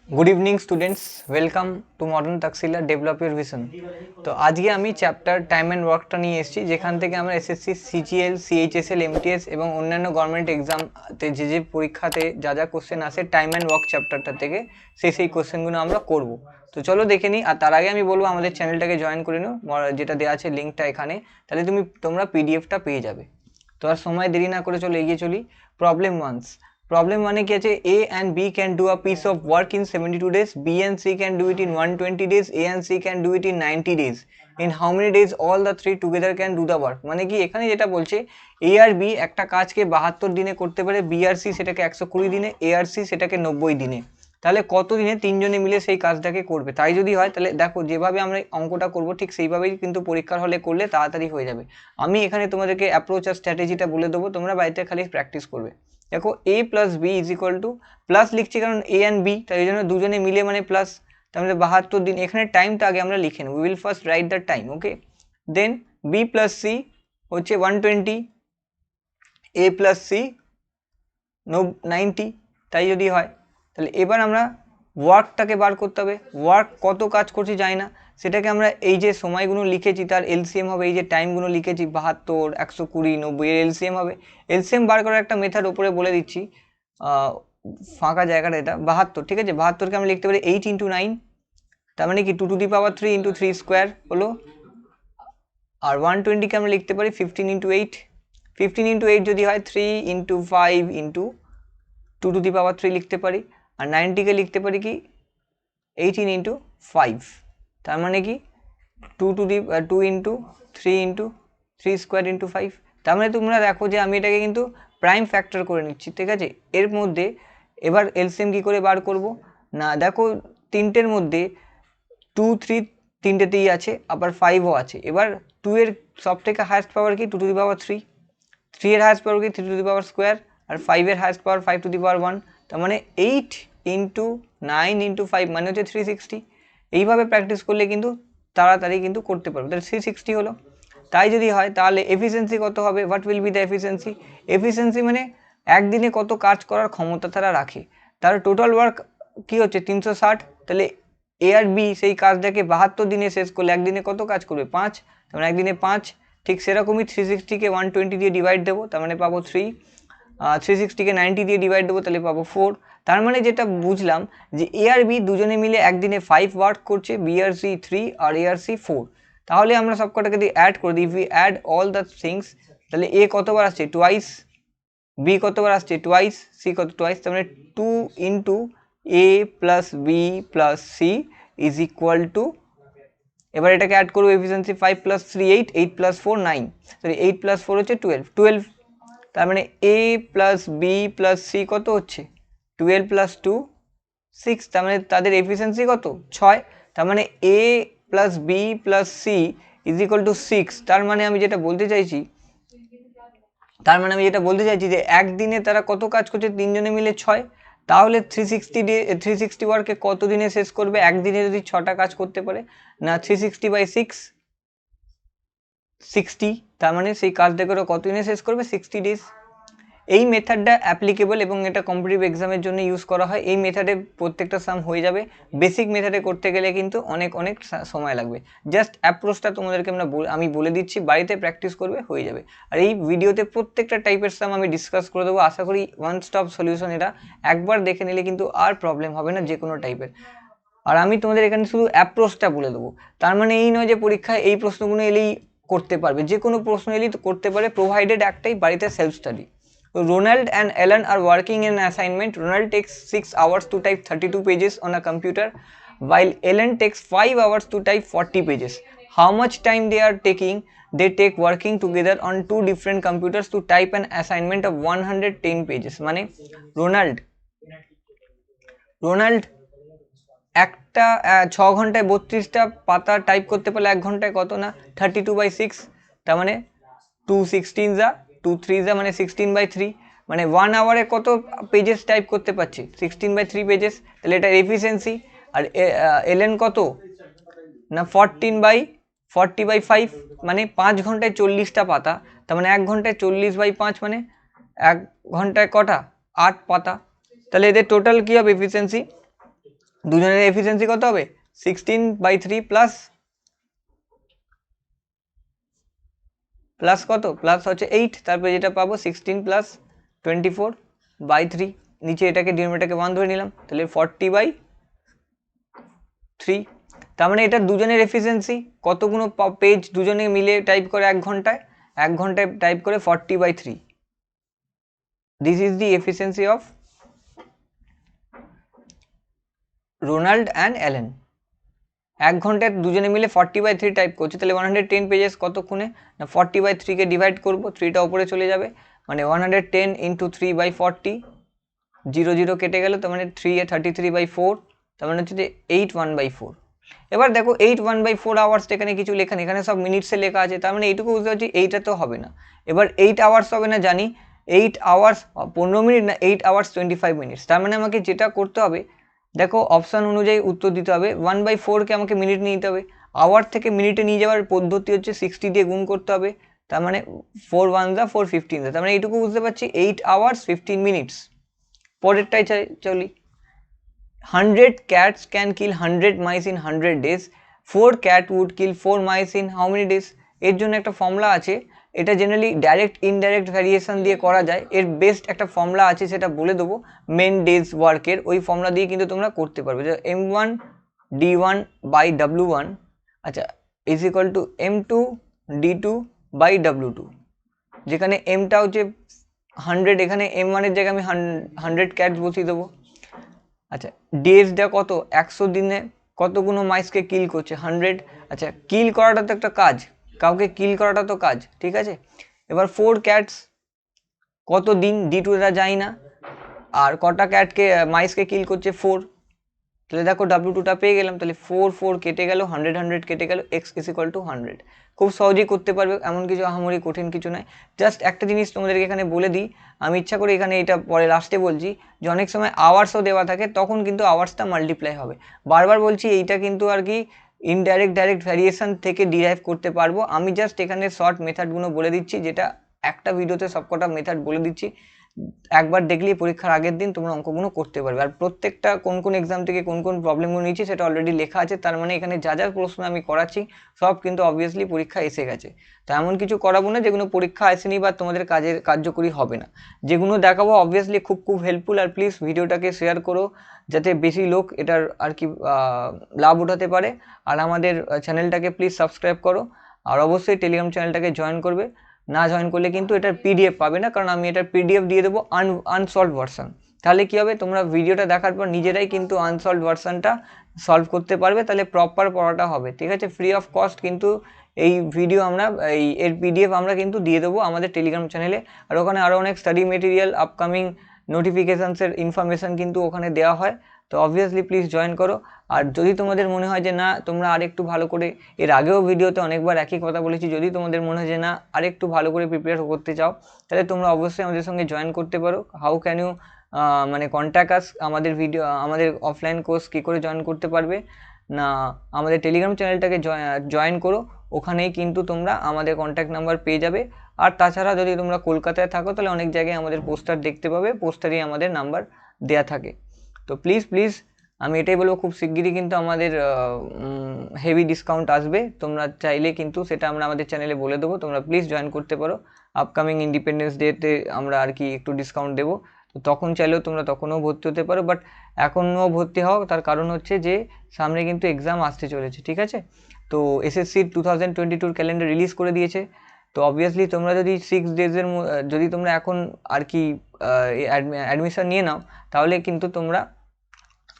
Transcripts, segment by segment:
Good evening students, welcome to modern Taxila develop your vision. तो आज के आमी चैप्टार टाइम एंड वर्कटा निये एसेछि जेखान थेके आमरा एसएससी सीजीएल सीएचएसएल एमटीएस एवं अन्यान्य गवर्नमेंट एग्जामते जे परीक्षाते जा कोश्चेन आसे टाइम एंड वर्क चैप्टारटा थेके सेई कोश्चेनगुलो आमरा करब। तो चलो देखे निई। आर तार आगे आमी बोलबो आमादेर चैनलटाके जয়েন करे निও, जेटा देওয়া আছে लिंकटा एखाने, ताहले तोमरा पीडीएफटा पेये जाबे। तो आर समय देरी ना करे चलो एगिয়ে चली। प्रॉब्लेम 1। प्रॉब्लेम माने कि আছে A and B can do a piece of work in 72 days, B and C can do it in 120 days, A and C can do it in 90 days. In how many days all the three together can do the work? মানে কি এখানে যেটা বলছে A R B একটা কাজকে 72 দিনে করতে পারে, B আর C সেটাকে 120 দিনে, A আর C সেটাকে 90 দিনে। তাহলে কত দিনে তিনজনে মিলে সেই কাজটাকে করবে? তাই যদি হয় তাহলে দেখো যেভাবে আমরা অঙ্কটা করব ঠিক সেইভাবেই কিন্তু পরীক্ষার হলে করলে তাড়াতাড়ি হয়ে যাবে। আমি এখানে তোমাদেরকে অ্যাপ্রোচ আর স্ট্র্যাটেজিটা বলে দেবো, তোমরা বাড়িতে খালি প্র্যাকটিস করবে। देखो a plus B is equal to plus लिखছি কারণ a एंड बी তাই জন্য দুজনে মিলে মানে প্লাস, তার মানে 72 দিন। এখানে টাইমটা আগে আমরা লিখে নেব, we will first write the time. Okay, then b plus c হচ্ছে 120, a প্লাস c 90। তাই যদি হয় তাহলে এবার আমরা ওয়ার্কটাকে বার করতে হবে। ওয়ার্ক কত কাজ করছি জানি না, সেটাকে আমরা এই যে সময়গুলো লিখেছি তার এলসিএম হবে, এই যে টাইমগুলো লিখেছি 72, 120, 90 এর এলসিএম হবে। এলসিএম বার করার একটা মেথড উপরে বলে দিচ্ছি, ফাঁকা জায়গাটা এটা 72। ঠিক আছে, 72কে আমরা লিখতে পারি 8 × 9, তার মানে কি 2 টু দি পাওয়ার 3 × 3 স্কোয়ার হলো। আর 120কে আমরা লিখতে পারি 15 × 8, 15 × 8 যদি হয় 3 × 5 × 2 টু দি পাওয়ার 3 লিখতে পারি। আর 90কে লিখতে পারি কি 18 × 5, তার মানে কি 2 × 3 × 3 স্কোয়ার × 5। তার মানে তোমরা দেখো যে আমি এটাকে কিন্তু প্রাইম ফ্যাক্টর করে নিচ্ছি। ঠিক আছে, এর মধ্যে এবার এলসিএম কী করে বার করব না, দেখো তিনটের মধ্যে 2, 3 তিনটেতেই আছে, আবার 5ও আছে। এবার 2 এর সব থেকে হায়েস্ট পাওয়ার কি 2 টু দি পাওয়ার 3, 3 এর হায়েস্ট পাওয়ার কি 3 টু দি পাওয়ার স্কোয়ার, আর 5 এর হায়েস্ট পাওয়ার 5 টু দি পাওয়ার 1। তার মানে 8 × 9 × 5 মানে হচ্ছে 360। এইভাবে প্র্যাকটিস করলে কিন্তু তাড়াতাড়ি কিন্তু করতে পারবে। তাহলে 360 হলো। তাই যদি হয় তাহলে এফিসিয়েন্সি কত হবে? What will be the efficiency? Efficiency মানে একদিনে কত কাজ করার ক্ষমতা তারা রাখে। তার টোটাল ওয়ার্ক কি হচ্ছে 360। তাহলে এ আর বি সেই কাজটাকে 72 দিনে শেষ করলে একদিনে কত কাজ করবে? 5। তার মানে একদিনে 5। ঠিক সেরকমই 360কে 120 দিয়ে ডিভাইড দেবো, তার মানে পাবো 3। 360কে 90 দিয়ে ডিভাইড দেবো, তাহলে পাবো 4। তার মানে যেটা বুঝলাম যে এ আর বি দুজনে মিলে একদিনে 5 ওয়ার্ক করছে, বি আর সি 3 আর এ আর সি 4। তাহলে আমরা সব কটাকে দিয়ে অ্যাড করে দিই, we add all the things. তাহলে এ কতবার আসছে? টুয়াইস। বি কতবার আসছে? টুয়াইস। সি কত? টুয়াইস। তার মানে 2 × a plus B plus C is equal to, এবার এটাকে অ্যাড করবো এফিসিয়েন্সি 5 + 3 8, 8 + 4 9, সরি 8 + 4 হচ্ছে 12। তার মানে a plus B plus C কত হচ্ছে? 12 + 2 6। তার মানে তাদের এফিসিয়েন্সি কত? 6। তার মানে a plus B plus C is equal to 6। তার মানে আমি যেটা বলতে চাইছি যে একদিনে তারা কত কাজ করছে? তিনজনে মিলে 6। তাহলে 360 ওয়ার্কে কত দিনে শেষ করবে? একদিনে যদি 6টা কাজ করতে পারে না, 360/6 60। তার মানে সেই কাজটা করে কত দিনে শেষ করবে? 60 ডেজ। এই মেথডটা অ্যাপ্লিকেবল এবং এটা কম্পিটিটিভ এক্সামের জন্য ইউজ করা হয়। এই মেথডে প্রত্যেকটা সাম হয়ে যাবে। বেসিক মেথডে করতে গেলে কিন্তু অনেক সময় লাগবে। জাস্ট অ্যাপ্রোচটা তোমাদেরকে আমি বলে দিচ্ছি, বাড়িতে প্র্যাকটিস করবে, হয়ে যাবে। আর এই ভিডিওতে প্রত্যেকটা টাইপের সাম আমি ডিসকাস করে দেবো। আশা করি ওয়ান স্টপ সলিউশন, এটা একবার দেখে নিলে কিন্তু আর প্রবলেম হবে না যে কোনো টাইপের। আর আমি তোমাদের এখানে শুধু অ্যাপ্রোচটা বলে দেবো। তার মানে এই নয় যে পরীক্ষায় এই প্রশ্নগুলো এলেই করতে পারবে, যে কোনো প্রশ্ন এলেই করতে পারে, প্রোভাইডেড একটাই বাড়িতে self study. Ronald and Ellen are working in an assignment. Ronald takes 6 hours to type 32 pages on a computer, while Ellen takes 5 hours to type 40 pages. How much time they take working together on two different computers to type an assignment of 110 pages? মানে Ronald একটা 6 ঘন্টায় 32টা পাতা type করতে পারলে 1 ঘন্টায় কত না 32/6। তার মানে 2 16 যা 2 3 যা মানে 16/3, মানে 1 আওয়ারে কত পেজেস টাইপ করতে পারছি? 16/3 পেজেস। তাহলে এটা এফিসিয়েন্সি। আর এলএন কত না 40/5, মানে 5 ঘন্টায় 40টা পাতা। তার মানে 1 ঘন্টায় 40/5, মানে 1 ঘন্টায় কটা? 8 পাতা। তাহলে এদের টোটাল কী হবে এফিসিয়েন্সি? দুজনের এফিসিয়েন্সি কত হবে 16/3 প্লাস কত প্লাস হচ্ছে 8, তারপরে যেটা পাবো 16 + 24/3, নিচে এটাকে ডিনোমিনেটরকে 1 ধরে নিলাম, তাহলে 40/3। তার মানে এটা দুজনের এফিসিয়েন্সি কতগুলো পেজ দুজনে মিলে টাইপ করে 1 ঘন্টায় টাইপ করে 40/3। This is the efficiency of Ronald and Allen. 1 ঘন্টায় দুজনে মিলে 40/3 টাইপ করছে, তাহলে 110 পেজেস কতক্ষণে না 40/3 কে ডিভাইড করবো, 3টা উপরে চলে যাবে, মানে 110 × 3/40, 0 0 কেটে গেল, তার মানে 3 এ 33/4, তার মানে হচ্ছে যে 8 1/4। এবার দেখো 8 1/4 আওয়ার্স এখানে কিছু লেখা নেই, এখানে সব মিনিটসে লেখা আছে, তার মানে এইটুকু বুঝতে পারছি এইটা তো হবে না। এবার 8 আওয়ার্স হবে না জানি, 8 আওয়ার্স 15 মিনিট না 8 আওয়ার্স 25 মিনিটস। তার মানে আমাকে যেটা করতে হবে দেখো অপশান অনুযায়ী উত্তর দিতে হবে, 1/4কে আমাকে মিনিট নিয়ে নিতে হবে, আওয়ার থেকে মিনিটে নিয়ে যাওয়ার পদ্ধতি হচ্ছে 60 দিয়ে গুণ করতে হবে, তার মানে 4 1 = 4 15, তার মানে এইটুকু বুঝতে পারছি 8 আওয়ার্স 15 মিনিটস। পরেরটাই চলি, 100 cats can kill 100 mice in 100 days, 4 cat would kill 4 mice in how many days? এর জন্য একটা ফর্মুলা আছে, এটা জেনারেলি ডাইরেক্ট ইনডাইরেক্ট ভ্যারিয়েশন দিয়ে করা যায়, এর বেস্ট একটা ফর্মুলা আছে সেটা বলে দেবো মেন ডেজ ওয়ার্কের, ওই ফর্মুলা দিয়ে কিন্তু তোমরা করতে পারবে, যে m1 d1 by w1 আচ্ছা is equal to m2 d2 by w2, যেখানে mটা হচ্ছে 100, এখানে m1 এর জায়গায় আমি 100 ক্যাটস বসিয়ে দেবো। আচ্ছা ডেজটা কত 100 দিনে কতগুলো মাইসকে কিল করছে 100, আচ্ছা কিল করাটা তো একটা কাজ, কাউকে কিল করাটা তো কাজ, ঠিক আছে। এবার 4 ক্যাটস কত দিন d2টা যায় না, আর কটা ক্যাটকে মাইসকে কিল করছে 4, তাহলে দেখো w2টা পেয়ে গেলাম, তাহলে 4 4 কেটে গেল, 100 100 কেটে গেল, x = 100। খুব সহজেই করতে পারবে, এমন কিছু আহামরি কঠিন কিছু নয়। জাস্ট একটা জিনিস তোমাদেরকে এখানে বলে দিই, আমি ইচ্ছা করে এখানে এটা পরে লাস্টে বলছি, যে অনেক সময় আওয়ার্সও দেওয়া থাকে, তখন কিন্তু আওয়ার্সটা মাল্টিপ্লাই হবে। বারবার বলছি এইটা কিন্তু আর কি ইনডাইরেক্ট ডাইরেক্ট ভ্যারিয়েশন থেকে ডিরাইভ করতে পারবো, আমি জাস্ট এখানে শর্ট মেথডগুলো বলে দিচ্ছি, যেটা একটা ভিডিওতে সবকটা মেথড বলে দিচ্ছি, একবার দেখলেই পরীক্ষার আগের দিন তোমরা অঙ্কগুলো করতে পারবে। আর প্রত্যেকটা কোন কোন এক্সাম থেকে কোন কোন প্রবলেমগুলো নিয়েছি সেটা অলরেডি লেখা আছে, তার মানে এখানে যা যা প্রশ্ন আমি করাচ্ছি সব কিন্তু অবভিয়াসলি পরীক্ষা এসে গেছে। তো এমন কিছু করাবো না যেগুলো পরীক্ষা আসেনি বা তোমাদের কার্যকরী হবে না, যেগুলো দেখাবো অবভিয়াসলি খুব হেল্পফুল। আর প্লিজ ভিডিওটাকে শেয়ার করো যাতে বেশি লোক এটার আর কি লাভ উঠাতে পারে। আর আমাদের চ্যানেলটাকে প্লিজ সাবস্ক্রাইব করো, আর অবশ্যই টেলিগ্রাম চ্যানেলটাকে জয়েন করবে, না জয়েন করলে কিন্তু এটার পিডিএফ পাবে না, কারণ আমি এটার পিডিএফ দিয়ে দেবো আনসলভ ভার্সন। তাহলে কী হবে, তোমরা ভিডিওটা দেখার পর নিজেরাই কিন্তু আনসলভ ভার্সনটা সলভ করতে পারবে, তাহলে প্রপার পড়াটা হবে, ঠিক আছে। ফ্রি অফ কস্ট কিন্তু এই ভিডিও আমরা এর পিডিএফ আমরা কিন্তু দিয়ে দেবো আমাদের টেলিগ্রাম চ্যানেলে। আর ওখানে আরও অনেক স্টাডি মেটেরিয়াল, আপকামিং নোটিফিকেশানসের ইনফরমেশান কিন্তু ওখানে দেওয়া হয়। তো অবভিয়াসলি প্লিজ জয়েন করো। আর যদি তোমাদের মনে হয় যে না তোমরা আরেকটু ভালো করে, এর আগেও ভিডিওতে অনেকবার একই কথা বলেছি, যদি তোমাদের মনে হয় যে না আরেকটু ভালো করে প্রিপেয়ার করতে চাও, তাহলে তোমরা অবশ্যই আমাদের সঙ্গে জয়েন করতে পারো। হাউ ক্যান ইউ মানে কন্ট্যাক্ট আস, আমাদের অফলাইন কোর্স কী করে জয়েন করতে পারবে না, আমাদের টেলিগ্রাম চ্যানেলটাকে জয়েন করো, ওখানেই কিন্তু তোমরা আমাদের কন্ট্যাক্ট নাম্বার পেয়ে যাবে। আর তাছাড়া যদি তোমরা কলকাতায় থাকো তাহলে অনেক জায়গায় আমাদের পোস্টার দেখতে পাবে, পোস্টারেই আমাদের নাম্বার দেওয়া থাকে। তো প্লিজ আমি এটাই বলবো, খুব শিগগিরই কিন্তু আমাদের হেভি ডিসকাউন্ট আসবে, তোমরা চাইলে কিন্তু সেটা আমরা আমাদের চ্যানেলে বলে দেবো, তোমরা প্লিজ জয়েন করতে পারো। আপকামিং ইন্ডিপেন্ডেন্স ডেতে আমরা আর কি একটু ডিসকাউন্ট দেবো, তো তখন চাইলেও তোমরা তখনও ভর্তি হতে পারো, বাট এখনও ভর্তি হও, তার কারণ হচ্ছে যে সামনে কিন্তু এক্সাম আসতে চলেছে, ঠিক আছে। তো এসএসসি 2022 ক্যালেন্ডার রিলিজ করে দিয়েছে, তো অবভিয়াসলি তোমরা যদি 6 ডেজের যদি তোমরা এখন আর কি অ্যাডমিশন নিয়ে নাও, তাহলে কিন্তু তোমরা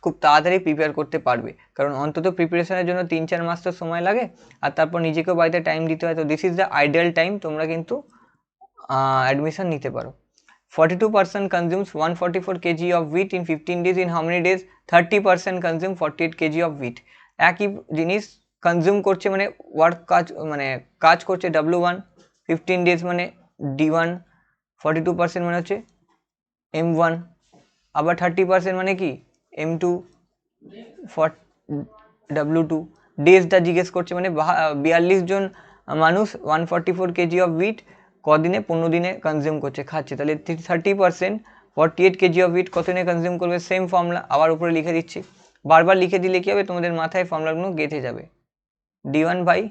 খুব তাড়াতাড়ি প্রিপেয়ার করতে পারবে, কারণ অন্তত প্রিপারেশনের জন্য 3-4 মাস তো সময় লাগে, আর তারপর নিজেকেও বাড়িতে টাইম দিতে হয়। তো this is the ideal time, তোমরা কিন্তু অ্যাডমিশন নিতে পারো। 42% consumes 144 kg of wheat in 15 days. In how many days? 30% consume 48 kg of wheat. একই জিনিস কনজিউম করছে মানে কাজ করছে W1, 15 days মানে D1, 42% মানে হচ্ছে M1, আবার 30% মানে কি M2, W2। ডেজটা জিজ্ঞেস করছে মানে 42 জন মানুষ 144 kg অফ হুইট কদিনে 15 দিনে কনজিউম করছে, খাচ্ছে, তাহলে 30% 48 kg অফ হুইট কত দিনে কনজিউম করবে, সেম ফর্মুলা আবার উপরে লিখে দিচ্ছি। বারবার লিখে দিলে কি হবে, তোমাদের মাথায় ফর্মুলাগুলো গেঁথে যাবে। d1 বাই,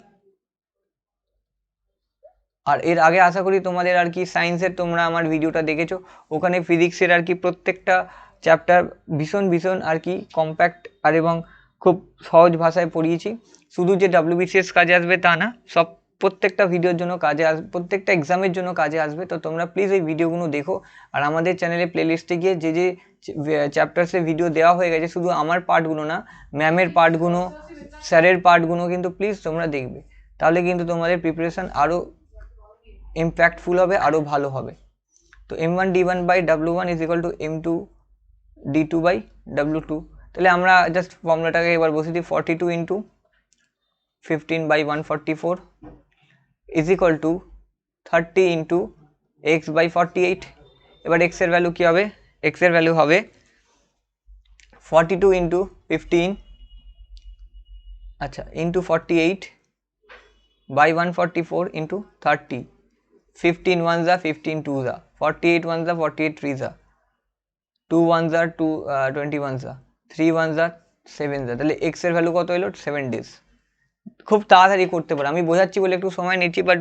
আর এর আগে আশা করি তোমাদের আর কি সায়েন্সের তোমরা আমার ভিডিওটা দেখেছো, ওখানে ফিজিক্সের আর কি প্রত্যেকটা চ্যাপ্টার ভীষণ ভীষণ আর কি কম্প্যাক্ট আর এবং খুব সহজ ভাষায় পড়িয়েছি। শুধু যে WBCS কাজে আসবে তা না, সব প্রত্যেকটা ভিডিওর জন্য কাজে আসবে, প্রত্যেকটা এক্সামের জন্য কাজে আসবে। তো তোমরা প্লিজ ওই ভিডিওগুলো দেখো, আর আমাদের চ্যানেলে প্লেলিস্টে গিয়ে যে যে চ্যাপ্টার্সের ভিডিও দেওয়া হয়ে গেছে, শুধু আমার পার্টগুলো না, ম্যামের পার্টগুলো, স্যারের পার্টগুলো কিন্তু প্লিজ তোমরা দেখবে, তাহলে কিন্তু তোমাদের প্রিপারেশান আরও ইম্প্যাক্টফুল হবে, আরও ভালো হবে। তো m1 d1 by w1 is equal to m2 d2 by w2। তাহলে আমরা জাস্ট ফর্মুলাটাকে এবার বসে দিই, 42 into 15 by 144 is equal to 30 into X by 48। এবার এক্স এর ভ্যালু কী হবে, এক্স এর ভ্যালু হবে 42 ইন্টু 15, আচ্ছা, ইন্টু 48 বাই 144 ইন্টু 30, 15 1 যা 15 2 যা 48 1 যা 48 3 যা 2 1 যা 2 21 যা 3 1 যা 7 যা। তাহলে এক্স এর ভ্যালু কত এলো, 7 ডেজ। খুব তাড়াতাড়ি করতে পারো, আমি বোঝাচ্ছি বলে একটু সময় নিচ্ছি, বাট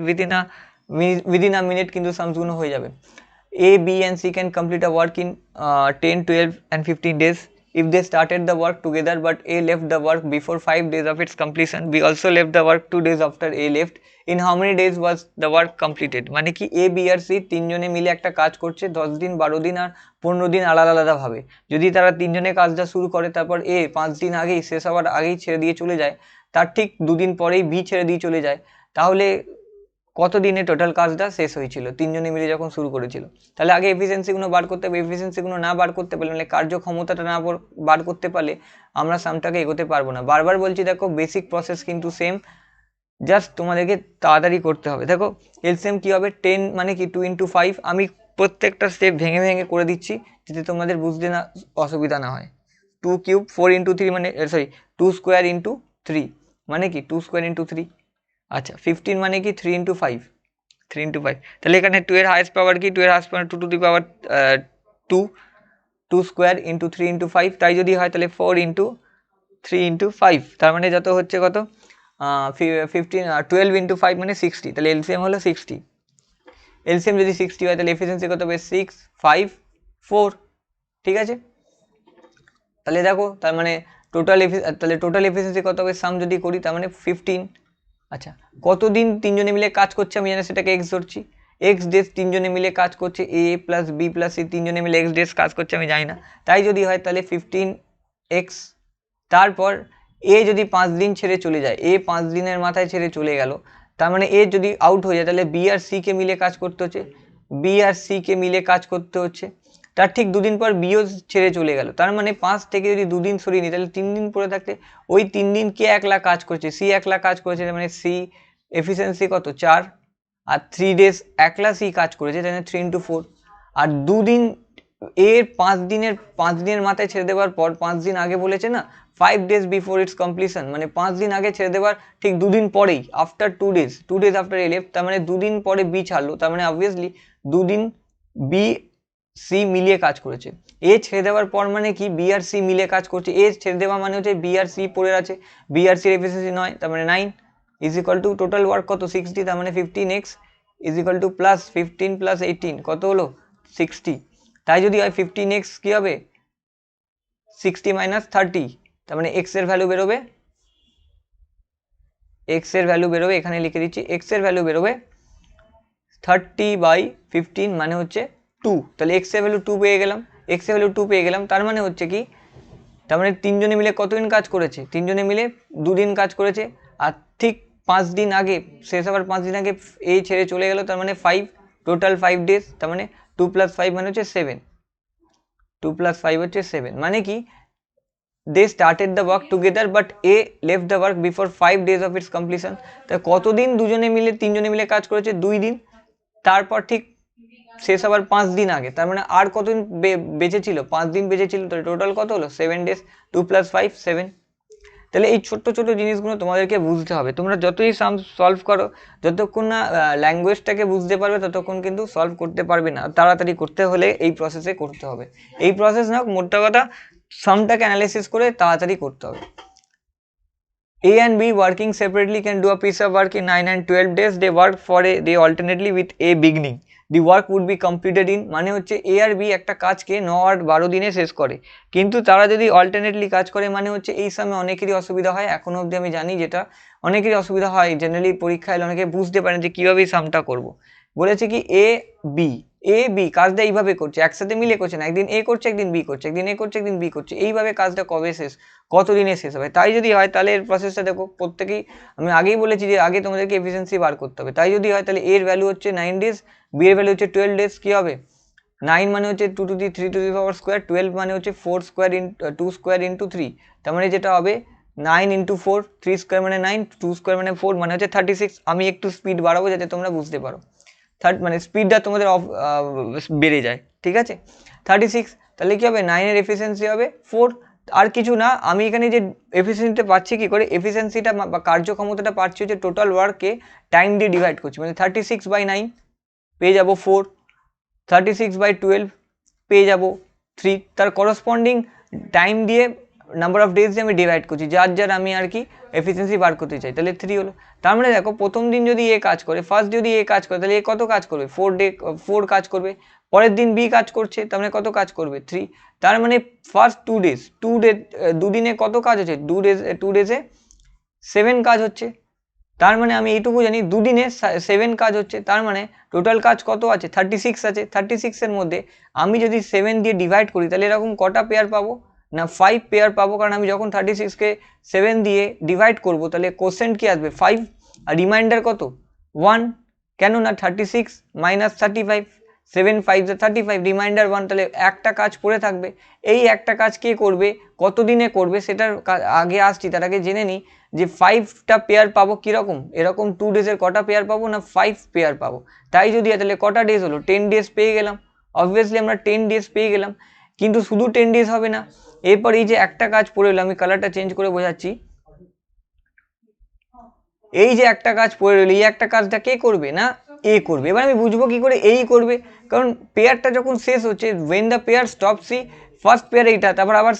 উইদিন আ মিনিট কিন্তু সামসগুলো হয়ে যাবে। A, B and C can complete a work in 10, 12 and 15 days if they started the work together, but A left the work before 5 days of its completion. B also left the work 2 days after A left. In how many days was the work completed? মানে কি A, B R C তিনজনে মিলে একটা কাজ করছে 10 দিন, 12 দিন আর 15 দিন আলাদা আলাদাভাবে। যদি তারা তিনজনে কাজটা শুরু করে, তারপর A 5 দিন আগেই শেষ হওয়ার আগেই ছেড়ে দিয়ে চলে যায়, তার ঠিক 2 দিন পরেই B ছেড়ে দিয়ে চলে যায়, তাহলে কত দিনে টোটাল কাজটা শেষ হয়েছিল তিনজনে মিলে যখন শুরু করেছিল। তাহলে আগে এফিসিয়েন্সিগুলো বার করতে হবে, এফিসিয়েন্সিগুলো না বার করতে পারলে, মানে কার্যক্ষমতাটা না বার করতে পারলে আমরা সামটাকে এগোতে পারবো না। বারবার বলছি, দেখো বেসিক প্রসেস কিন্তু সেম, জাস্ট তোমাদেরকে তাড়াতাড়ি করতে হবে। দেখো এলসিএম কী হবে, 10 মানে কি 2 ইন্টু 5, আমি প্রত্যেকটা স্টেপ ভেঙে ভেঙে করে দিচ্ছি যাতে তোমাদের বুঝতে না অসুবিধা না হয়। 2 কিউব 4 ইন্টু 3 মানে 2 স্কোয়ার ইন্টু 3 মানে কি 2 স্কোয়ার ইন্টু 3। আচ্ছা 15 মানে কি 3 ইন্টু 5, 3 ইন্টু 5। তাহলে এখানে 2 এর হাইয়েস্ট পাওয়ার কি, 2 এর highest power 2 to the power 2, 2 square into 3 into 5, তাই যদি হয় তাহলে 4 ইন্টু 3 ইন্টু 5, তার মানে যত হচ্ছে কত 12 ইন্টু 5 মানে 60, তাহলে এলসিএম হলো 60। এলসিএম যদি 60 হয় তাহলে এফিসিয়েন্সি কত হবে, 6 5 4, ঠিক আছে। তাহলে দেখো তার মানে টোটাল এফিসিয়েন্সি কত হবে, সাম যদি করি তার মানে 15। আচ্ছা কতদিন তিনজনে মিলে কাজ করছে আমি জানি, সেটাকে এক্স ধরছি, এক্স ডেজ তিনজনে মিলে কাজ করছে, এ প্লাস বি প্লাস সি তিনজনে মিলে এক্স ডেজ কাজ করছে আমি জানি না, তাই যদি হয় তাহলে 15x। তারপর এ যদি 5 দিন ছেড়ে চলে যায়, এ 5 দিনের মাথায় ছেড়ে চলে গেল, তার মানে এ যদি আউট হয়ে যায় তাহলে বি আর সি কে মিলে কাজ করতে হচ্ছে, বি আর সি কে মিলে কাজ করতে হচ্ছে, তার ঠিক দুদিন পর বিও ছেড়ে চলে গেল, তার মানে 5 থেকে যদি 2 দিন সরিয়ে নিই তাহলে 3 দিন পরে থাকতে ওই 3 দিন কে একলা কাজ করছে, সি একলা কাজ করেছে, মানে সি এফিসিয়েন্সি কত 4, আর 3 ডেজ একলা সি কাজ করেছে, তাই 3 ইন্টু 4, আর 2 দিন এর 5 দিনের মাথায় ছেড়ে দেওয়ার পর 5 দিন আগে বলেছে না 5 days before its completion, মানে 5 দিন আগে ছেড়ে দেওয়ার ঠিক 2 দিন পরেই, after 2 days after a left, তার মানে 2 দিন পরে বি ছাড়লো, তার মানে অবভিয়াসলি 2 দিন বি সি মিলিয়ে কাজ করেছে। এ ছেড়ে দেওয়ার পর মানে কি বি আর সি মিলে কাজ করছে, এ ছেড়ে দেওয়া মানে হচ্ছে বি আর সি পড়ে আছে, বি আর সির এফিসিয়েন্সি 9, তার মানে 9 is equal two total work কত 60, তার মানে 15x is equal two plus 15 plus 18 কত হলো 60, তাই যদি হয় 15x কী হবে 60 মাইনাস 30, তার মানে এক্স এর ভ্যালু বেরোবে, এখানে লিখে দিচ্ছি, এক্স এর ভ্যালু বেরোবে 30/15 মানে হচ্ছে 2, তাহলে এক্স এর ভ্যালু 2 পেয়ে গেলাম, তার মানে হচ্ছে কি, তার মানে তিনজনে মিলে কতদিন কাজ করেছে, তিনজনে মিলে 2 দিন কাজ করেছে, আর ঠিক 5 দিন আগে শেষ হওয়ার 5 দিন আগে এই ছেড়ে চলে গেল, তার মানে 5, টোটাল 5 ডেজ, তার মানে 2 + 5 মানে হচ্ছে 7, 2 + 5 হচ্ছে 7, মানে কি they started the work together but A left the work before 5 days of its completion। তা কতদিন তিনজনে মিলে কাজ করেছে 2 দিন, তারপর ঠিক শেষ হবার 5 দিন আগে, তার মানে আর কতদিন বেঁচে ছিল, 5 দিন বেঁচে ছিল, তাহলে টোটাল কত হলো 7 days, 2 + 5 7। তাহলে এই ছোট্ট ছোট জিনিসগুলো তোমাদেরকে বুঝতে হবে, তোমরা যতই সাম সলভ করো, যতক্ষণ না ল্যাঙ্গুয়েজটাকে বুঝতে পারবে ততক্ষণ কিন্তু সলভ করতে পারবে না, তাড়াতাড়ি করতে হলে এই প্রসেসে করতে হবে, এই প্রসেস না মোটা কথা সামটাকে অ্যানালাইসিস করে তাড়াতাড়ি করতে হবে। A and B working separately can do a piece of work in 9 and 12 days. They work for a day alternately with A beginning. The work would be completed in, মানে হচ্ছে A R B একটা কাজকে 9 আর 12 দিনে শেষ করে, কিন্তু তারা যদি অল্টারনেটলি কাজ করে মানে হচ্ছে এই সময় অনেকেরই অসুবিধা হয়, এখনো অবধি আমি জানি যেটা অনেকেরই অসুবিধা হয়, জেনারেলি পরীক্ষায় অনেকে বুঝতে পারেন যে কীভাবে এই সামটা করবো। বলেছে কি এ বি কাজটা এইভাবে করছে, একসাথে মিলে করছে না, একদিন এ করছে একদিন বি করছে, একদিন এ করছে একদিন বি করছে, এইভাবে কাজটা কবে শেষ, কত দিনে শেষ হবে। তাই যদি হয় তাহলে এর প্রসেসটা দেখো, প্রত্যেকেই আমি আগেই বলেছি যে আগে তোমাদেরকে এফিসিয়েন্সি বার করতে হবে। তাই যদি হয় তাহলে এর ভ্যালু হচ্ছে 9 ডেজ, বি এর ভ্যালু হচ্ছে 12 ডেজ। কী হবে, 9 মানে হচ্ছে 2 to the 3 to the power square, 12 মানে হচ্ছে 4 স্কোয়ার 2 স্কোয়ার ইন্টু 3, তার মানে যেটা হবে 9 ইন্টু 4, 3 স্কোয়ার মানে 9, 2 স্কোয়ার মানে 4, মানে হচ্ছে 36। আমি একটু স্পিড বাড়াবো যাতে তোমরা বুঝতে পারো, মানে স্পিডটা তোমাদের বেড়ে যায়, ঠিক আছে। 36, তাহলে কী হবে, 9-এর এফিসিয়েন্সি হবে 4, আর কিছু না। আমি এখানে যে এফিসিয়েন্সিটা পাচ্ছি কী করে, এফিসিয়েন্সিটা বা কার্যক্ষমতাটা পাচ্ছি হচ্ছে টোটাল ওয়ার্ককে টাইম দিয়ে ডিভাইড করছি, মানে 36/9 পেয়ে যাবো 4, 36/12 পেয়ে যাবো 3, তার করসপন্ডিং টাইম দিয়ে নাম্বার অফ ডেজ দিয়ে আমি ডিভাইড করছি, যার আমি আর কি এফিসিয়েন্সি বার করতে চাই, তাহলে 3 হলো। তার মানে দেখো প্রথম দিন যদি এ কাজ করে, ফার্স্ট যদি এ কাজ করে, তাহলে এ কত কাজ করবে, 4 কাজ করবে। পরের দিন বি কাজ করছে, তার মানে কত কাজ করবে, 3। তার মানে ফার্স্ট 2 ডেজ, দুদিনে কত কাজ হচ্ছে, 2 ডেজে 7 কাজ হচ্ছে। তার মানে আমি এইটুকু জানি দুদিনে 7 কাজ হচ্ছে, তার মানে টোটাল কাজ কত আছে, 36 আছে। 36-এর মধ্যে আমি যদি 7 দিয়ে ডিভাইড করি তাহলে এরকম কটা পেয়ার পাবো না, 5 পেয়ার পাবো, কারণ আমি যখন 36-কে 7 দিয়ে ডিভাইড করব তাহলে কোশ্চেন্ট কি আসবে 5, আর রিমাইন্ডার কত 1, কেন না 36 মাইনাস 35, 7 5 35, রিমাইন্ডার 1, তাহলে একটা কাজ পড়ে থাকবে। এই একটা কাজ কে করবে, কত দিনে করবে, সেটার আগে আসছি, তার আগে জেনে নিই যে 5টা পেয়ার পাবো কীরকম, এরকম 2 ডেজের কটা পেয়ার পাবো না 5 পেয়ার পাবো। তাই যদি তাহলে কটা ডেজ হলো, 10 ডেজ পেয়ে গেলাম। অবভিয়াসলি আমরা 10 ডেজ পেয়ে গেলাম, কিন্তু শুধু 10 ডেজ হবে না, এরপর এই যে একটা কাজ পড়ে এলো, আমি কালারটা চেঞ্জ করে বোঝাচ্ছি, এই যে একটা কাজ পড়ে রইল, এই একটা কাজটা কে করবে না এ করবে। এবার আমি বুঝবো কি করে এই করবে, কারণ পেয়ারটা যখন শেষ হচ্ছে, when the pair stops, first pair এইটা, তারপর আবার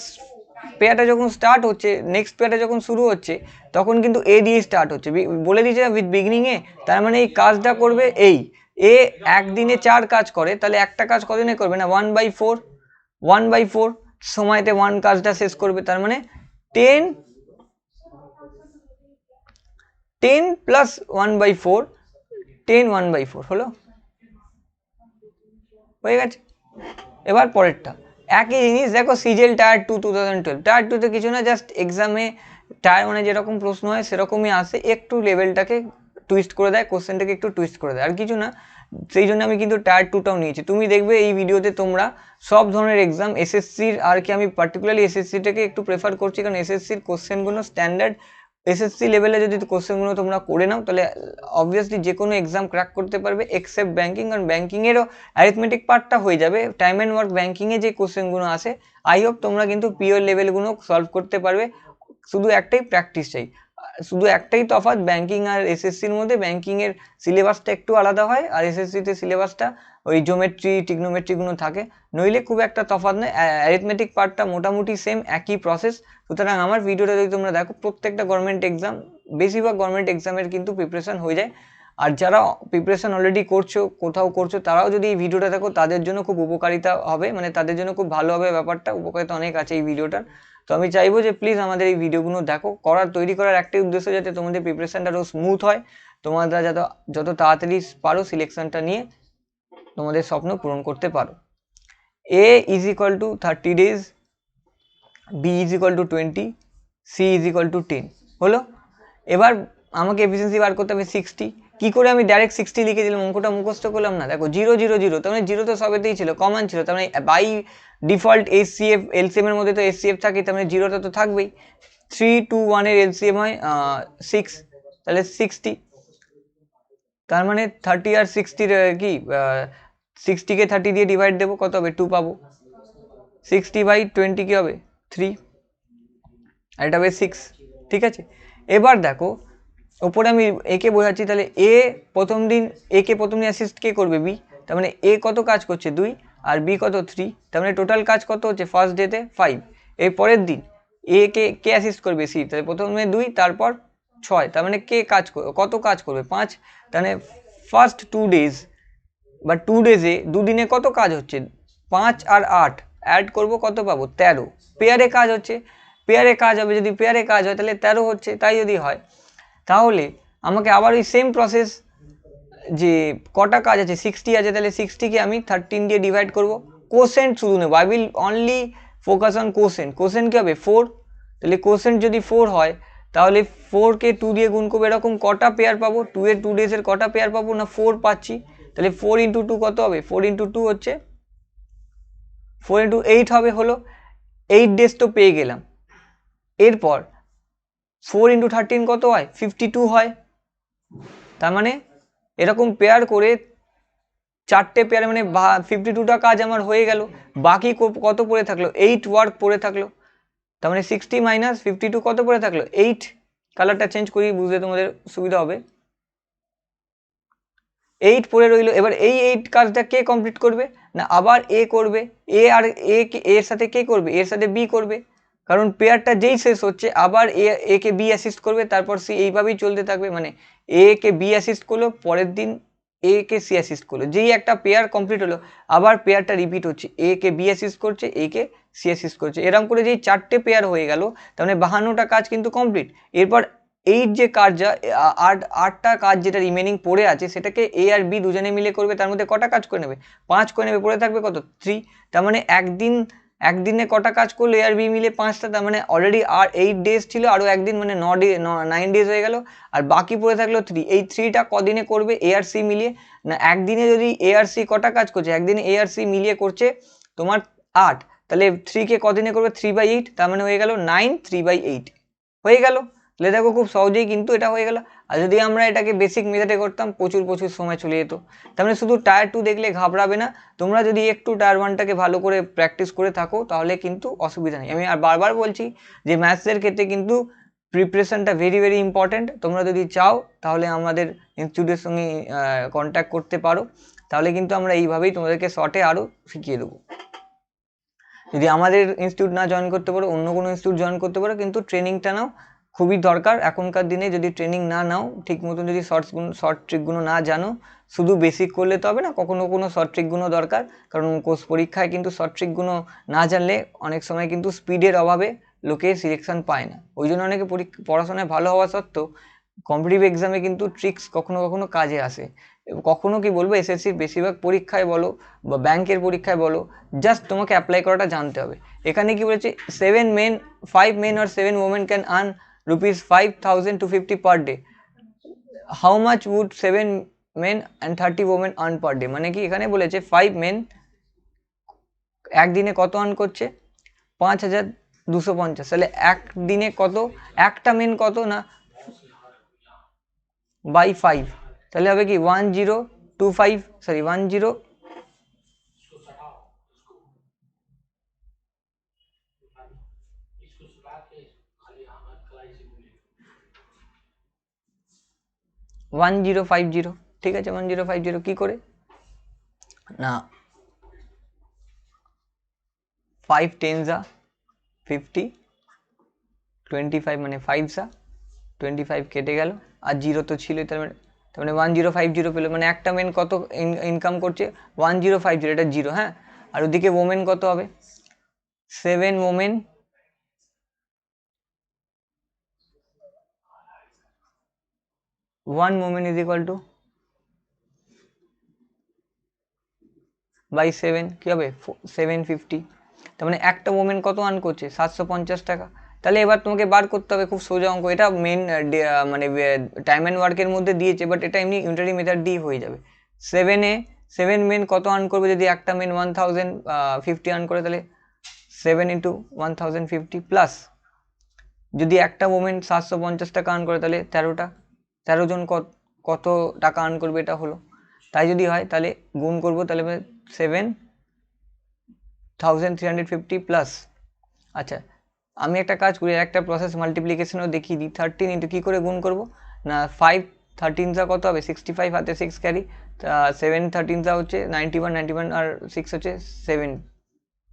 পেয়ারটা যখন স্টার্ট হচ্ছে, নেক্সট পেয়ারটা যখন শুরু হচ্ছে, তখন কিন্তু এ দিয়ে স্টার্ট হচ্ছে, বলে দিয়েছে উইথ বিগিনিংয়ে। তার মানে এই কাজটা করবে এই এ একদিনে 4 কাজ করে, তাহলে একটা কাজ কদিনে করবে না 1/4 সময়তে 1 কাজটা শেষ করবে। তার মানে 10 প্লাস 1/4, 10 1/4 হলো, হয়ে গেছে। এবার পরেরটা একই জিনিস দেখো, সিজিএল টায়ার 2 2012, টায়ার 2তে কিছু না, জাস্ট এক্সামে টায়ার 1-এ যেরকম প্রশ্ন হয় সেরকমই আসে, একটু লেভেলটাকে টুইস্ট করে দেয়, কোশ্চেনটাকে একটু টুইস্ট করে দেয়, আর কিছু না। সেই জন্য আমি কিন্তু টায়ার 2টাও নিয়েছি। তুমি দেখবে এই ভিডিওতে তোমরা সব ধরনের এক্সাম, এসএসসির আর কি, আমি পার্টিকুলারলি এসএসসিটাকে একটু প্রেফার করছি, কারণ এসএসসির কোশ্চেনগুলো স্ট্যান্ডার্ড, এসএসসি লেভেলে যদি কোশ্চেনগুলো তোমরা করে নাও তাহলে অবভিয়াসলি যে কোনো এক্সাম ক্র্যাক করতে পারবে, এক্সেপ্ট ব্যাঙ্কিং, কারণ ব্যাঙ্কিংয়েরও অ্যারিথমেটিক পার্টটা হয়ে যাবে। টাইম অ্যান্ড ওয়ার্ক ব্যাঙ্কিংয়ে যে কোশ্চেনগুলো আসে, আই হোপ তোমরা কিন্তু পিওর লেভেলগুলো সলভ করতে পারবে। শুধু একটাই প্র্যাকটিস চাই, শুধু একটাই তফাৎ ব্যাঙ্কিং আর এসএসসির মধ্যে, ব্যাঙ্কিংয়ের সিলেবাসটা একটু আলাদা হয়, আর এসএসসিতে সিলেবাসটা ওই জিওমেট্রি টিগনোমেট্রিগুলো থাকে, নইলে খুব একটা তফাৎ নয়, অ্যারিথমেটিক পার্টটা মোটামুটি সেম, একই প্রসেস। সুতরাং আমার ভিডিওটা যদি তোমরা দেখো, প্রত্যেকটা গভর্নমেন্ট এক্সাম, বেশিরভাগ গভর্নমেন্ট এক্সামের কিন্তু প্রিপারেশন হয়ে যায়। আর যারা প্রিপারেশন অলরেডি করছো, কোথাও করছো, তারাও যদি এই ভিডিওটা দেখো তাদের জন্য খুব উপকারিতা হবে, মানে তাদের জন্য খুব ভালো হবে ব্যাপারটা, উপকারিতা অনেক আছে এই ভিডিওটার। তো আমি চাইবো যে প্লিজ আমাদের এই ভিডিওগুলো দেখো, তৈরি করার একটাই উদ্দেশ্য যাতে তোমাদের প্রিপারেশনটা আরও স্মুথ হয়, তোমরা যত তাড়াতাড়ি পারো সিলেকশনটা নিয়ে তোমাদের স্বপ্ন পূরণ করতে পারো। A is equal to 30 days, B is equal to 20, C is equal to 10 হলো। এবার আমাকে এফিসিয়েন্সি বার করতে হবে 60। কী করে আমি ডাইরেক্ট 60 লিখে দিলাম, অঙ্কটা মুখস্থ করলাম না। দেখো 0 0 0, তার মানে 0 তো সবেতেই ছিল, কমন ছিল, তার মানে বাই ডিফল্ট এসসিএফ, এলসিএমের মধ্যে তো এসসিএফ থাকে, তার মানে 0টা তো থাকবেই। 3 2 1-এর এলসিএম হয় 6, তাহলে 60। তার মানে 30 আর 60-র কি 60কে 30 দিয়ে ডিভাইড দেবো, কত হবে 2 পাবো। 60/20 কি হবে 3, আর এটা হবে 6, ঠিক আছে। এবার দেখো ওপরে আমি একে বোঝাচ্ছি, তাহলে একে প্রথম দিন অ্যাসিস্ট কে করবে, বি, তার মানে এ কত কাজ করছে 2, আর বি কত 3, তার মানে টোটাল কাজ কত হচ্ছে ফার্স্ট ডেতে 5। এর পরের দিন এ কে অ্যাসিস্ট করবে সি, তাহলে প্রথমে 2 তারপর 6, তার মানে কে কত কাজ করবে 5, তাহলে ফার্স্ট 2 ডেজ বা 2 ডেজে দুদিনে কত কাজ হচ্ছে 5 আর 8 অ্যাড করব কত পাবো 13। পেয়ারে কাজ হচ্ছে, পেয়ারে কাজ হবে, যদি পেয়ারে কাজ হয় তাহলে 13 হচ্ছে। তাই যদি হয় তাহলে আমাকে আবার ওই সেম প্রসেস, যে কটা কাজ আছে 60 আছে, তাহলে 60কে আমি 13 দিয়ে ডিভাইড করব। কোসেন্ট শুধু নেব, I will only focus on quotient. Quotient কী হবে 4, তাহলে কোসেন্ট যদি 4 হয় তাহলে 4কে 2 দিয়ে গুণ করবো, এরকম কটা পেয়ার পাবো 2 এর 2 ডেজের কটা পেয়ার পাবো না 4 পাচ্ছি, তাহলে 4 ইন্টু 2 কত হবে 4 ইন্টু 2 হচ্ছে 4 ইন্টু 8 হবে, হলো 8 ডেজ তো পেয়ে গেলাম। এরপর 4 ইন্টু 13 কত হয় 52 হয়, তার মানে এরকম পেয়ার করে 4টে পেয়ার মানে 52টা কাজ আমার হয়ে গেল। বাকি কত পড়ে থাকলো 8 ওয়ার্ক পড়ে থাকলো, তার মানে 60 মাইনাস 52 কত পড়ে থাকলো 8। কালারটা চেঞ্জ করি বুঝতে তোমাদের সুবিধা হবে। 8 পড়ে রইলো। এবার এই 8 কাজটা কে কমপ্লিট করবে না আবার এ করবে, এ আর এর সাথে কে করবে এর সাথে বি করবে, কারণ পেয়ারটা যেই শেষ হচ্ছে আবার এ কে বি অ্যাসিস্ট করবে, তারপর সি, এইভাবেই চলতে থাকবে। মানে এ কে বি অ্যাসিস্ট করলো, পরের দিন এ কে সি অ্যাসিস্ট করলো, যেই একটা পেয়ার কমপ্লিট হলো আবার পেয়ারটা রিপিট হচ্ছে, এ কে বি অ্যাসিস্ট করছে এ কে সি অ্যাসিস্ট করছে, এরকম করে যেই 4টে পেয়ার হয়ে গেল তার মানে 52টা কাজ কিন্তু কমপ্লিট। এরপর 8 যে কাজ, যা 8টা কাজ যেটা রিমেনিং পড়ে আছে সেটাকে এ আর বি দুজনে মিলে করবে, তার মধ্যে কটা কাজ করে নেবে 5 করে নেবে, পড়ে থাকবে কত 3। তার মানে একদিনে কটা কাজ করলো এ আর বি মিলে 5টা, তার মানে অলরেডি আর 8 ডেজ ছিল, আরও একদিন মানে 9 ডেজ হয়ে গেল, আর বাকি পড়ে থাকলো 3। এই 3টা কদিনে করবে এ আর সি মিলিয়ে না, একদিনে যদি এ আর সি কটা কাজ করছে একদিনে এ আর সি মিলিয়ে করছে তোমার 8, তাহলে 3কে কদিনে করবে 3/8, তার মানে হয়ে গেল 9 3/8 হয়ে গেল। তাহলে দেখো খুব সহজেই কিন্তু এটা হয়ে গেল। আর যদি আমরা এটাকে বেসিক মেথডে করতাম প্রচুর সময় চলে যেত। তার মানে শুধু টায়ার 2 দেখলে ঘাবড়াবে না, তোমরা যদি একটু টায়ার 1টাকে ভালো করে প্র্যাকটিস করে থাকো তাহলে কিন্তু অসুবিধা নেই। আমি আর বারবার বলছি যে ম্যাথসের ক্ষেত্রে কিন্তু প্রিপারেশনটা ভেরি ইম্পর্ট্যান্ট। তোমরা যদি চাও তাহলে আমাদের ইনস্টিটিউটের সঙ্গে কন্ট্যাক্ট করতে পারো, তাহলে কিন্তু আমরা এইভাবেই তোমাদেরকে শর্টে আরও শিখিয়ে দেবো। যদি আমাদের ইনস্টিটিউট না জয়েন করতে পারো অন্য কোনো ইনস্টিটিউট জয়েন করতে পারো, কিন্তু ট্রেনিংটা নাও, খুবই দরকার। এখনকার দিনে যদি ট্রেনিং না নাও ঠিক মতন, যদি শর্ট ট্রিকগুলো না জানো, শুধু বেসিক করলে তো হবে না, কোনো শর্ট ট্রিকগুলো দরকার, কারণ কোর্স পরীক্ষায় কিন্তু শর্ট ট্রিকগুলো না জানলে অনেক সময় কিন্তু স্পিডের অভাবে লোকে সিলেকশন পায় না। ওই জন্য অনেকে পড়াশোনায় ভালো হওয়া সত্ত্বেও কম্পিটিটিভ এক্সামে কিন্তু ট্রিক্স কখনো কাজে আসে। কখনো কি বলবো এসএসসির বেশিরভাগ পরীক্ষায় বলো বা ব্যাংকের পরীক্ষায় বলো, জাস্ট তোমাকে অ্যাপ্লাই করাটা জানতে হবে। এখানে কি বলেছে 5 men or 7 women can earn ₹5,000 to 50 per day. How much would 7 men and 30 women earn per day? মানে কি এখানে বলেছে 5 men একদিনে কত আর্ন করছে 5,250, তাহলে একদিনে কত, একটা মেন কত না বাই 5, তাহলে হবে কি 1025 সরি 1050, ঠিক আছে 1050 কি করে না 5 10 50 25 মানে 5 25 কেটে গেল, আর 0 তো ছিল, তার মানে 1050 পেলো, মানে একটা মেন কত ইনকাম করছে 1050, এটা 0 হ্যাঁ। আর ওদিকে ওমেন কত হবে 7 women, 1 woman is equal to by 7 কি হবে 750, তার মানে একটা ওমেন কত আর্ন করছে 750 টাকা। তাহলে এবার তোমাকে বার করতে হবে, খুব সোজা অঙ্ক এটা, মেন মানে টাইম অ্যান্ড ওয়ার্কের মধ্যে দিয়েছে, বাট এটা এমনি ইউনিটারি মেথড দিয়ে হয়ে যাবে। 7 মেন কত আর্ন করবে, যদি একটা মেন 1050 আর্ন করে তাহলে 7 ইন্টু 1050 প্লাস, যদি একটা ওমেন 750 টাকা আর্ন করে তাহলে 13 জন কত টাকা আর্ন করবে এটা হলো। তাই যদি হয় তাহলে গুণ করবো, তাহলে 7,350 প্লাস। আচ্ছা আমি একটা কাজ করি, একটা প্রসেস মাল্টিপ্লিকেশনও দেখিয়ে দিই। 13 ইন্টু কী করে গুণ করবো না 5 13 কত হবে 65, হাতে 6 ক্যারি, 7 13 হচ্ছে 91 আর 6 হচ্ছে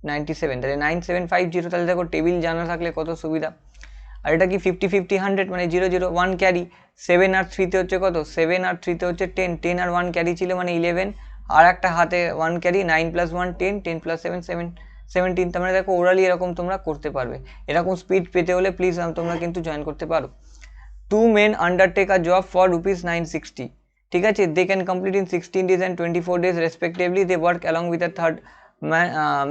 97, তাহলে 9750। তাহলে দেখো টেবিল জানা থাকলে কত সুবিধা। আর এটা কি 50 50 100 মানে 0 0 1 ক্যারি। 7 আর 3তে হচ্ছে কত, 7 আর 3তে হচ্ছে 10, 10 আর 1 ক্যারি ছিল মানে 11, আর একটা হাতে 1 ক্যারি, 9 + 1 10, 10 + 7 7 17। তার মানে দেখো ওরালি এরকম তোমরা করতে পারবে। এরকম স্পিড পেতে হলে প্লিজ তোমরা কিন্তু জয়েন করতে পারো। 2 men undertake a job for ₹960, ঠিক আছে, they can complete in 16 days and 24 days respectively. They work along with a third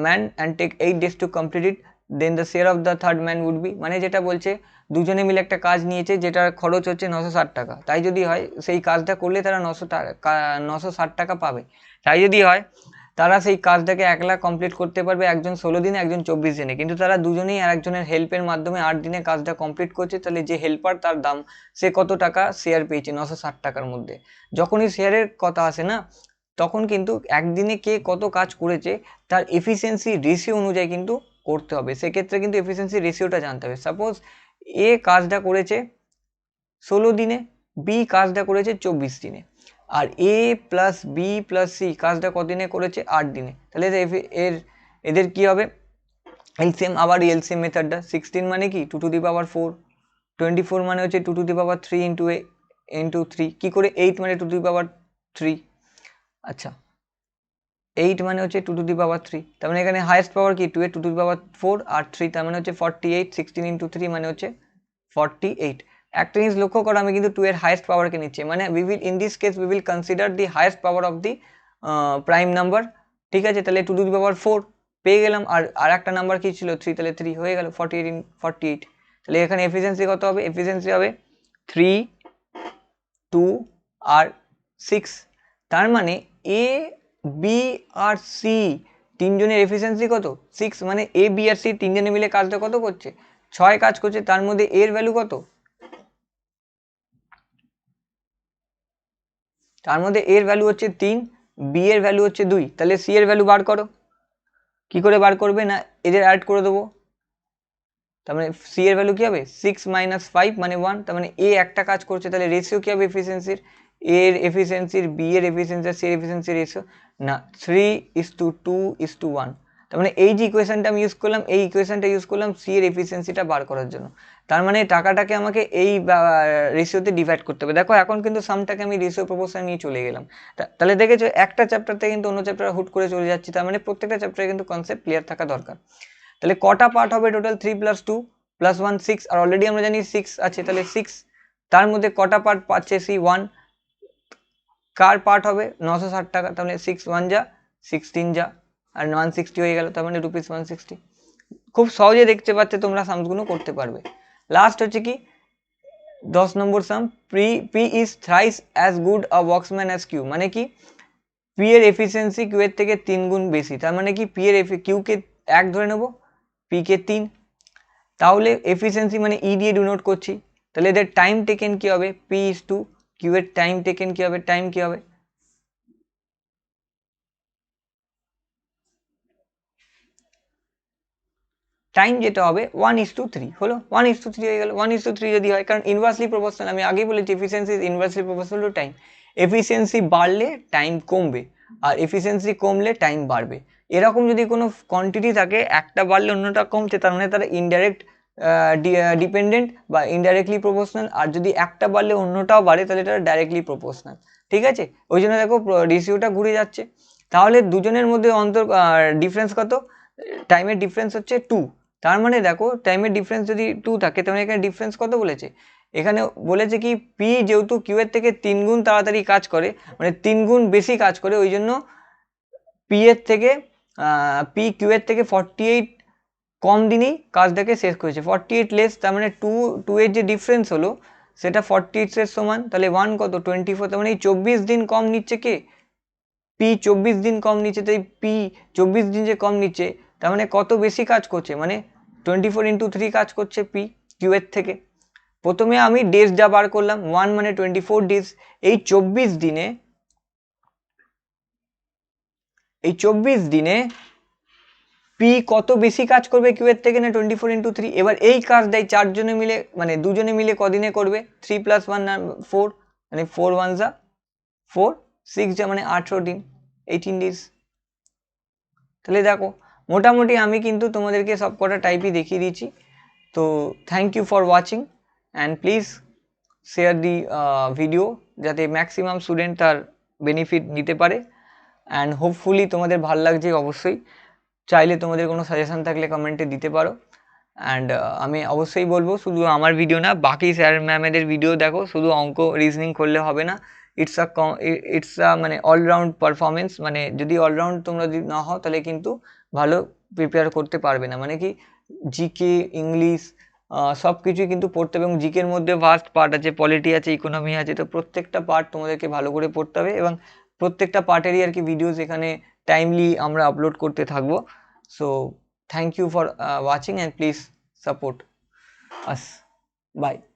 man and take 8 days to complete it, then the share of the third man would be, মানে যেটা বলছে দুজনে মিলে একটা কাজ নিয়েছে যেটার খরচ হচ্ছে 960 টাকা, তাই যদি হয় সেই কাজটা করলে তারা 960 টাকা পাবে। তাই যদি হয় তারা সেই কাজটাকে 1 লাখ কমপ্লিট করতে পারবে, একজন 16 দিনে, একজন 24 দিনে, কিন্তু তারা দুজনেই আর একজনের হেল্পের মাধ্যমে 8 দিনে কাজটা কমপ্লিট করছে। তাহলে যে হেল্পার তার দাম, সে কত টাকা শেয়ার পেয়েছে, 960 টাকার মধ্যে। যখনই শেয়ারের কথা আসে না, তখন কিন্তু একদিনে কে কত কাজ করেছে তার এফিসিয়েন্সি রেশিও অনুযায়ী কিন্তু করতে হবে। সেক্ষেত্রে কিন্তু এফিসিয়েন্সি রেশিওটা জানতে হবে। সাপোজ এ কাজটা করেছে 16 দিনে, বি কাজটা করেছে 24 দিনে, আর এ প্লাস বি প্লাস সি কাজটা কদিনে করেছে, 8 দিনে। তাহলে এদের কি হবে, এলসিএম। আবার এলসিএম মেথডটা, 16 মানে কি 2 টু দি পাওয়ার 4, 24 মানে হচ্ছে 2 টু দি পাওয়ার 3 ইন্টু 3, কি করে 8 মানে 2 টু দি পাওয়ার 3, আচ্ছা 8 মানে হচ্ছে 2 টু দি পাওয়ার 3, তার মানে এখানে হাইয়েস্ট পাওয়ার কি 2 এর 2 টু দি পাওয়ার 4 আর 3, তার মানে হচ্ছে 48, 16 ইন্টু 3 মানে হচ্ছে 48। একটা জিনিস লক্ষ্য করো, আমি কিন্তু 2 এর হাইয়েস্ট পাওয়ারকে নিচ্ছি, মানে in this case we will consider the highest power of the prime number, ঠিক আছে। তাহলে 2 টু দি পাওয়ার 4 পেয়ে গেলাম, আর একটা নাম্বার কি ছিল 3, তাহলে 3 হয়ে গেল 48 ইন 48। তাহলে এখানে এফিসিয়েন্সি কত হবে, এফিসিয়েন্সি হবে 3, 2 আর 6। তার মানে এ বি আর সি তিনজনের এফিসিয়েন্সি কত, 6, মানে এ বি আর সি তিনজনে মিলে কাজটা কত করছে, 6 কাজ করছে। তার মধ্যে এর ভ্যালু কত, তার মধ্যে এর ভ্যালু হচ্ছে 3, বি এর ভ্যালু হচ্ছে 2, তাহলে সি এর ভ্যালু বার করো। কি করে বার করবে না, এদের অ্যাড করে দেবো, তার মানে সি এর ভ্যালু কি হবে 6 - 5 মানে 1, তার মানে এ একটা কাজ করছে, তাহলে রেশিও কি হবে এফিসিয়েন্সির, এর এফিসিয়েন্সির, বি এর এফিসিয়েন্সি, সি এর এফিসিয়েন্সি রেশিও না 3:2:1। তার মানে এই যে ইকুয়েশনটা আমি ইউজ করলাম, এই ইকুয়েশনটা ইউজ করলাম সি এর এফিসিয়েন্সিটা বার করার জন্য। তার মানে টাকাটাকে আমাকে এই রেশিওতে ডিভাইড করতে হবে। দেখো এখন কিন্তু সামটাকে আমি রেশিও প্রপোর্শন নিয়ে চলে গেলাম। তাহলে দেখেছো একটা চ্যাপ্টার থেকে কিন্তু অন্য চ্যাপ্টার হুট করে চলে যাচ্ছি, তার মানে প্রত্যেকটা চ্যাপ্টারে কিন্তু কনসেপ্ট ক্লিয়ার থাকা দরকার। তাহলে কটা পার্ট হবে টোটাল, 3 + 2 + 1 6, আর অলরেডি আমরা জানি 6 আছে, তাহলে 6, তার মধ্যে কটা পার্ট পাচ্ছে সি 1, কার পার্ট হবে 960 টাকা, তাহলে 6 1 যা 16 যা, আর 160 হয়ে গেল, তার মানে ₹160। খুব সহজে দেখতে পাচ্ছে তোমরা সামগুলো করতে পারবে। লাস্ট হচ্ছে কি 10 number sum, P is thrice as good a workman as Q, মানে কি পি এর এফিসিয়েন্সি কিউ এর থেকে 3 গুণ বেশি, তার মানে কি পি এর কিউ কে 1 ধরে নেবো, পি কে 3, তাহলে এফিসিয়েন্সি মানে ই দিয়ে ডিনোট করছি। তাহলে এদের টাইম টেকেন কি হবে, পি ইজ টু কিউ এর টাইম টেকেন কি হবে, টাইম কি হবে, টাইম যেটা হবে 1:3 হলো, 1:3 হয়ে গেল। 1:3 যদি হয়, কারণ ইনভার্সলি প্রপোর্শনাল, আমি আগেই বলেছি efficiency is inversely proportional to time. Efficiency বাড়লে টাইম কমবে, আর এফিসিয়েন্সি কমলে টাইম বাড়বে। এরকম যদি কোনো কোয়ান্টিটি থাকে, একটা বাড়লে অন্যটা কমছে, তার মানে তারা ইনডাইরেক্ট ডিপেন্ডেন্ট বা ইনডাইরেক্টলি প্রপোর্শনাল, আর যদি একটা বাড়লে অন্যটাও বাড়ে তাহলে এটা ডাইরেক্টলি প্রপোর্শনাল, ঠিক আছে। ওই জন্য দেখো রেশিওটা ঘুরে যাচ্ছে। তাহলে দুজনের মধ্যে ডিফারেন্স কত, টাইমের ডিফারেন্স হচ্ছে 2। তার মানে দেখো টাইমের ডিফারেন্স যদি 2 থাকে, তাহলে এখানে ডিফারেন্স কত বলেছে, এখানে বলেছে কি পি যেহেতু কিউ এর থেকে 3 গুণ তাড়াতাড়ি কাজ করে, মানে 3 গুণ বেশি কাজ করে, ওই জন্য পি এর থেকে পি কিউ এর থেকে 48 কম দিনেই কাজটাকে শেষ করেছে। 48 লেস, তার মানে 2 এর যে ডিফারেন্স হলো সেটা 48 এর সমান, তাহলে 1 কত 24, তার মানে এই 24 দিন কম নিচ্ছে কে, পি 24 দিন কম নিচ্ছে। তাই পি 24 দিন যে কম নিচ্ছে, তার মানে কত বেশি কাজ করছে, মানে 24 × 3 কাজ করছে পি কিউ এর থেকে। প্রথমে আমি ডেজ যা বার করলাম 1 মানে 24 ডেজ, এই 24 দিনে পি কত বেশি কাজ করবে কিউ এর থেকে, না 24 × 3। এবার এই কাজটাই চারজনে মিলে, মানে দুজনে মিলে কদিনে করবে, 3 + 1 4, মানে 4 1 যা 4, 6 যা মানে 18 দিন, 18 ডেজ। তাহলে দেখো মোটামুটি আমি কিন্তু তোমাদেরকে সব কটা টাইপই দেখিয়ে দিচ্ছি। তো thank you for watching and please share the video যাতে ম্যাক্সিমাম স্টুডেন্ট তার বেনিফিট নিতে পারে। অ্যান্ড হোপফুলি তোমাদের ভালো লাগছে অবশ্যই। চাইলে তোমাদের কোনো সাজেশান থাকলে কমেন্টে দিতে পারো। অ্যান্ড আমি অবশ্যই বলবো শুধু আমার ভিডিও না, বাকি স্যার ম্যামেদের ভিডিও দেখো, শুধু অঙ্ক রিজনিং করলে হবে না। ইটস আ মানে অলরাউন্ড পারফরমেন্স, মানে যদি অলরাউন্ড তোমরা যদি না হও তাহলে কিন্তু ভালো প্রিপেয়ার করতে পারবে না। মানে কি জিকে, ইংলিশ সব কিছুই কিন্তু পড়তে হবে, এবং জিকের মধ্যে ভাস্ট পার্ট আছে, পলিটি আছে, ইকোনমি আছে। তো প্রত্যেকটা পার্ট তোমাদেরকে ভালো করে পড়তে হবে, এবং প্রত্যেকটা পার্টেরই আর কি ভিডিওস এখানে টাইমলি আমরা আপলোড করতে থাকবো। So thank you for watching and please support us. Bye.